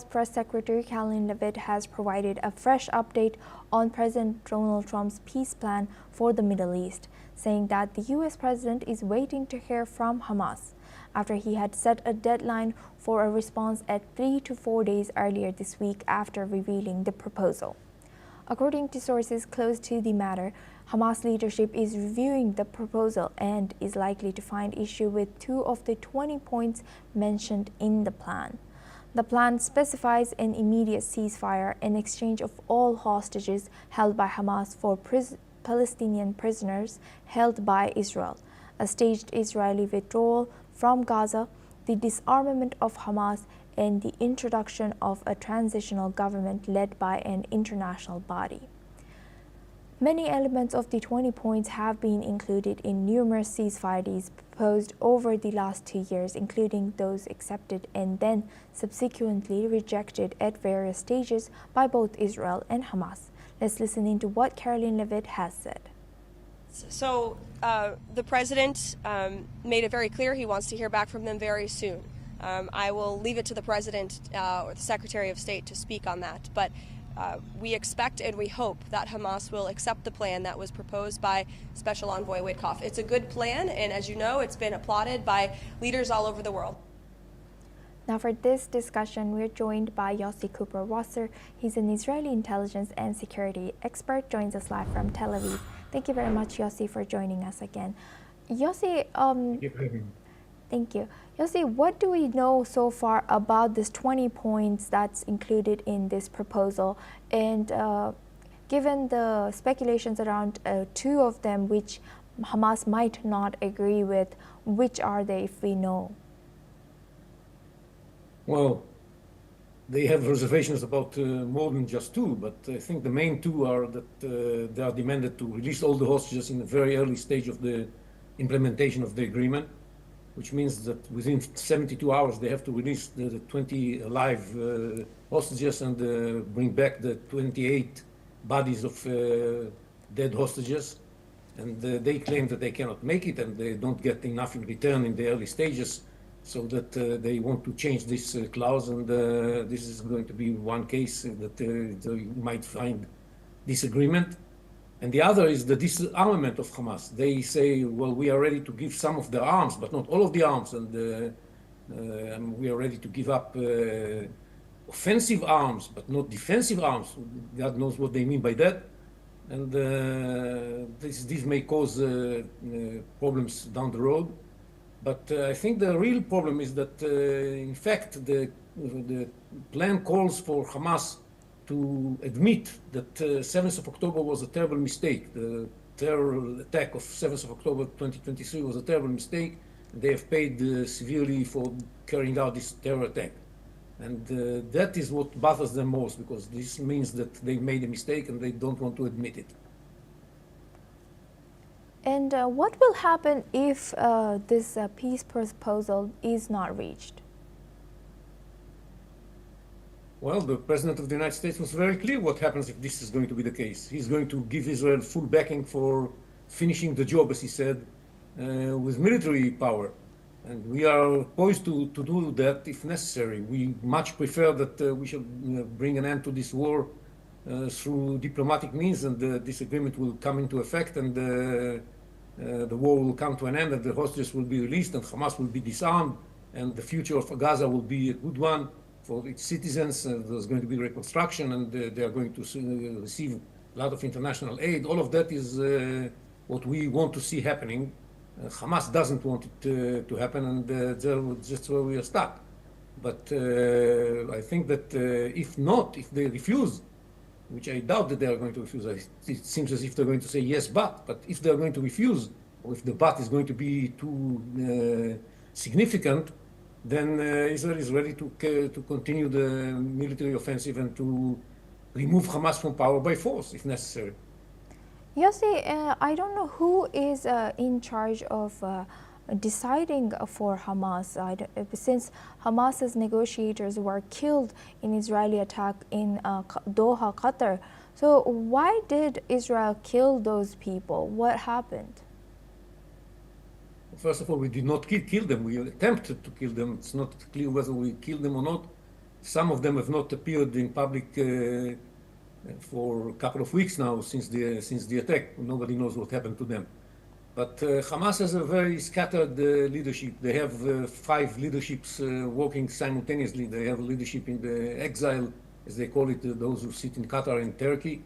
Press Secretary Karoline Leavitt has provided a fresh update on President Donald Trump's peace plan for the Middle East, saying that the U.S. president is waiting to hear from Hamas after he had set a deadline for a response at 3 to 4 days earlier this week after revealing the proposal. According to sources close to the matter, Hamas leadership is reviewing the proposal and is likely to find issue with 2 of the 20 points mentioned in the plan. The plan specifies an immediate ceasefire in exchange of all hostages held by Hamas for Palestinian prisoners held by Israel, a staged Israeli withdrawal from Gaza, the disarmament of Hamas, and the introduction of a transitional government led by an international body. Many elements of the 20 points have been included in numerous ceasefire deals proposed over the last 2 years, including those accepted and then subsequently rejected at various stages by both Israel and Hamas. Let's listen into what Karoline Leavitt has said. So the president made it very clear he wants to hear back from them very soon. I will leave it to the president or the Secretary of State to speak on that. But we expect and we hope that Hamas will accept the plan that was proposed by Special Envoy Witkoff. It's a good plan, and as you know, it's been applauded by leaders all over the world. Now for this discussion, we're joined by Yossi Cooper-Wasser. He's an Israeli intelligence and security expert, joins us live from Tel Aviv. Thank you very much, Yossi, for joining us again. Yossi, thank you. Yossi, what do we know so far about this 20 points that's included in this proposal? And given the speculations around 2 of them, which Hamas might not agree with, which are they, if we know? Well, they have reservations about more than just 2, but I think the main 2 are that they are demanded to release all the hostages in a very early stage of the implementation of the agreement, which means that within 72 hours they have to release the 20 alive hostages and bring back the 28 bodies of dead hostages. And they claim that they cannot make it and they don't get enough in return in the early stages, so that they want to change this clause, and this is going to be one case that you might find disagreement. And the other is the disarmament of Hamas. They say, well, we are ready to give some of the arms, but not all of the arms, and we are ready to give up offensive arms, but not defensive arms. God knows what they mean by that. And this may cause problems down the road. But I think the real problem is that, in fact, the plan calls for Hamas to admit that 7th of October was a terrible mistake. The terror attack of 7th of October 2023 was a terrible mistake. They have paid severely for carrying out this terror attack. And that is what bothers them most, because this means that they made a mistake and they don't want to admit it. And what will happen if this peace proposal is not reached? Well, the President of the United States was very clear what happens if this is going to be the case. He's going to give Israel full backing for finishing the job, as he said, with military power. And we are poised to do that if necessary. We much prefer that we should bring an end to this war through diplomatic means, and this agreement will come into effect, and the war will come to an end, and the hostages will be released, and Hamas will be disarmed, and the future of Gaza will be a good one for its citizens. There's going to be reconstruction, and they are going to receive a lot of international aid. All of that is what we want to see happening. Hamas doesn't want it to happen, and that's where we are stuck. But I think that if they refuse, which I doubt that they are going to refuse. It seems as if they're going to say yes, but if they're going to refuse, or if the but is going to be too significant, then Israel is ready to continue the military offensive and to remove Hamas from power by force, if necessary. Yossi, I don't know who is in charge of deciding for Hamas, since Hamas's negotiators were killed in Israeli attack in Doha, Qatar. So why did Israel kill those people? What happened? First of all, we did not kill them. We attempted to kill them. It's not clear whether we killed them or not. Some of them have not appeared in public for a couple of weeks now since the attack. Nobody knows what happened to them. But Hamas has a very scattered leadership. They have 5 leaderships working simultaneously. They have leadership in the exile, as they call it, those who sit in Qatar and Turkey.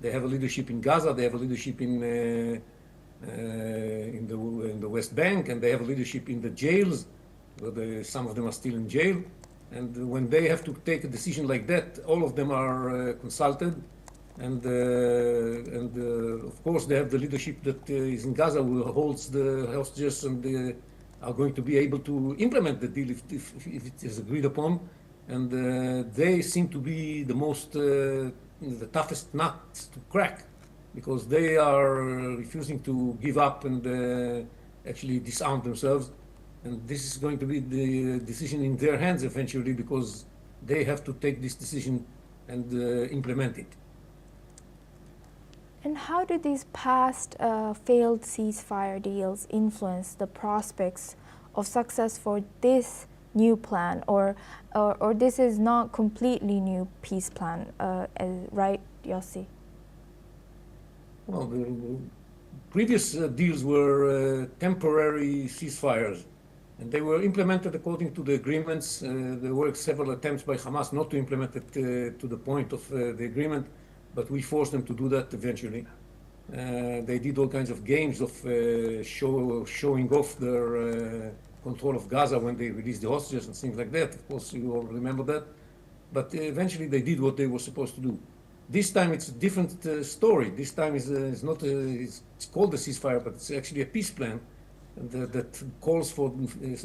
They have a leadership in Gaza. They have a leadership in the West Bank, and they have a leadership in the jails, where some of them are still in jail. And when they have to take a decision like that, all of them are consulted. And of course, they have the leadership that is in Gaza, who holds the hostages and are going to be able to implement the deal if it is agreed upon. And they seem to be the toughest nuts to crack, because they are refusing to give up and actually disarm themselves. And this is going to be the decision in their hands eventually, because they have to take this decision and implement it. And how do these past failed ceasefire deals influence the prospects of success for this new plan, or this is not completely new peace plan, right, Yossi? Well, the previous deals were temporary ceasefires, and they were implemented according to the agreements. There were several attempts by Hamas not to implement it to the point of the agreement, but we forced them to do that eventually. They did all kinds of games of showing off their control of Gaza when they released the hostages and things like that. Of course, you all remember that. But eventually they did what they were supposed to do. This time it's a different story. This time it's not it's called a ceasefire, but it's actually a peace plan. And that calls for,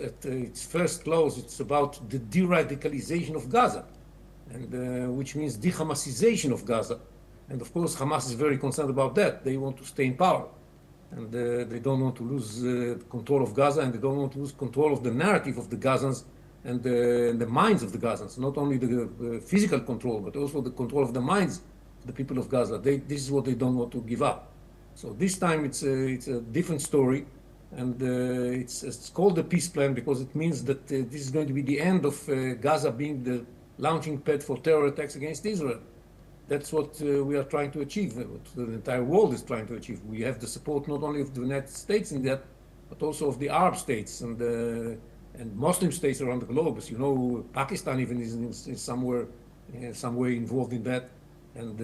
at its first clause, it's about the de-radicalization of Gaza, and which means de-Hamasization of Gaza. And of course, Hamas is very concerned about that. They want to stay in power, and they don't want to lose control of Gaza, and they don't want to lose control of the narrative of the Gazans and the minds of the Gazans. Not only the physical control, but also the control of the minds of the people of Gaza. This is what they don't want to give up. So this time it's a different story, and it's called the peace plan because it means that this is going to be the end of Gaza being the launching pad for terror attacks against Israel. That's what we are trying to achieve, what the entire world is trying to achieve. We have the support not only of the United States in that, but also of the Arab states and Muslim states around the globe. As you know, Pakistan even is somewhere, some way involved in that, and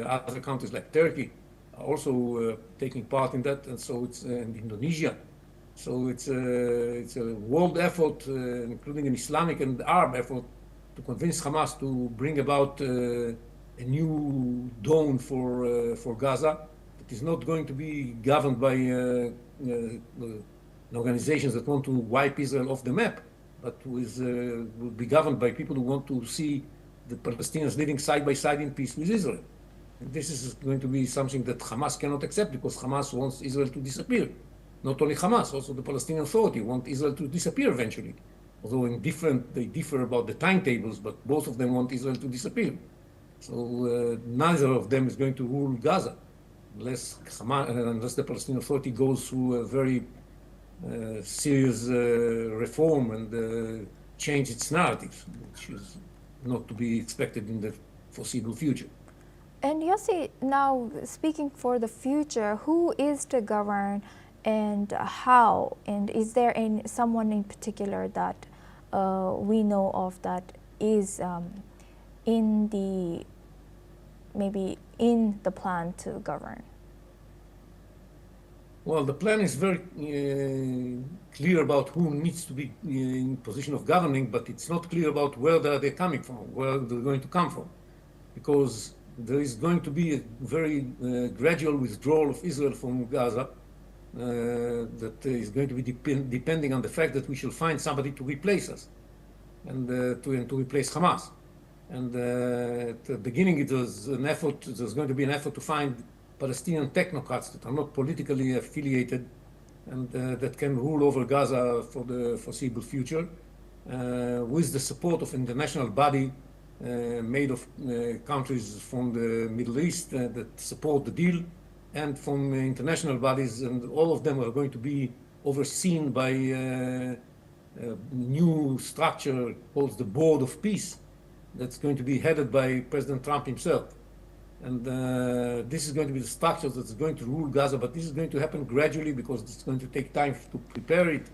other countries like Turkey are also taking part in that, and so it's and Indonesia. So it's a world effort, including an Islamic and Arab effort, to convince Hamas to bring about a new dawn for Gaza. It is not going to be governed by organizations that want to wipe Israel off the map, but will be governed by people who want to see the Palestinians living side by side in peace with Israel. And this is going to be something that Hamas cannot accept, because Hamas wants Israel to disappear. Not only Hamas, also the Palestinian Authority want Israel to disappear eventually. Although they differ about the timetables, but both of them want Israel to disappear. So neither of them is going to rule Gaza unless the Palestinian Authority goes through a very serious reform and change its narrative, which is not to be expected in the foreseeable future. And Yossi, now speaking for the future, who is to govern and how? And is there someone in particular that we know of that is maybe in the plan to govern? Well, the plan is very clear about who needs to be in position of governing, but it's not clear about where they're coming from, where they're going to come from, because there is going to be a very gradual withdrawal of Israel from Gaza that is going to be depending on the fact that we shall find somebody to replace us and to replace Hamas. And at the beginning, it was there's going to be an effort to find Palestinian technocrats that are not politically affiliated and that can rule over Gaza for the foreseeable future, with the support of an international body made of countries from the Middle East that support the deal, and from international bodies, and all of them are going to be overseen by a new structure called the Board of Peace, that's going to be headed by President Trump himself. And this is going to be the structure that's going to rule Gaza, but this is going to happen gradually because it's going to take time to prepare it.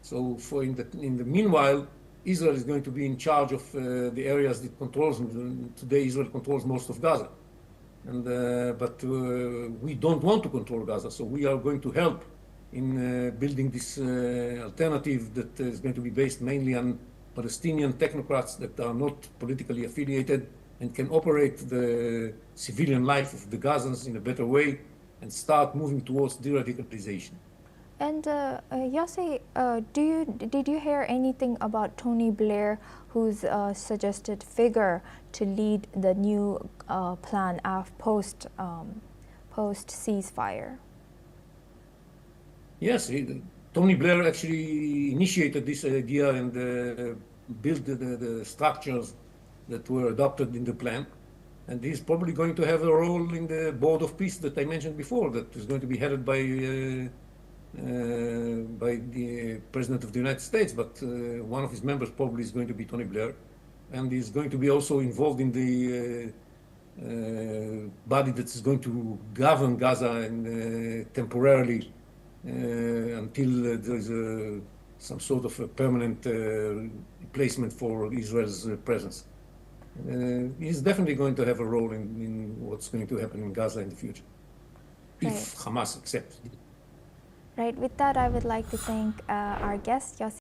So in the meanwhile, Israel is going to be in charge of the areas it controls. And today, Israel controls most of Gaza. But we don't want to control Gaza, so we are going to help in building this alternative that is going to be based mainly on Palestinian technocrats that are not politically affiliated and can operate the civilian life of the Gazans in a better way and start moving towards de-radicalization. And Yossi, did you hear anything about Tony Blair, who's a suggested figure to lead the new plan of post ceasefire? Yes, Tony Blair actually initiated this idea and built the structures that were adopted in the plan. And he's probably going to have a role in the Board of Peace that I mentioned before, that is going to be headed by the President of the United States, but one of his members probably is going to be Tony Blair. And he's going to be also involved in the body that is going to govern Gaza and temporarily until there is some sort of a permanent replacement for Israel's presence. He's definitely going to have a role in what's going to happen in Gaza in the future, if Hamas accepts. Right. With that, I would like to thank our guest, Yossi.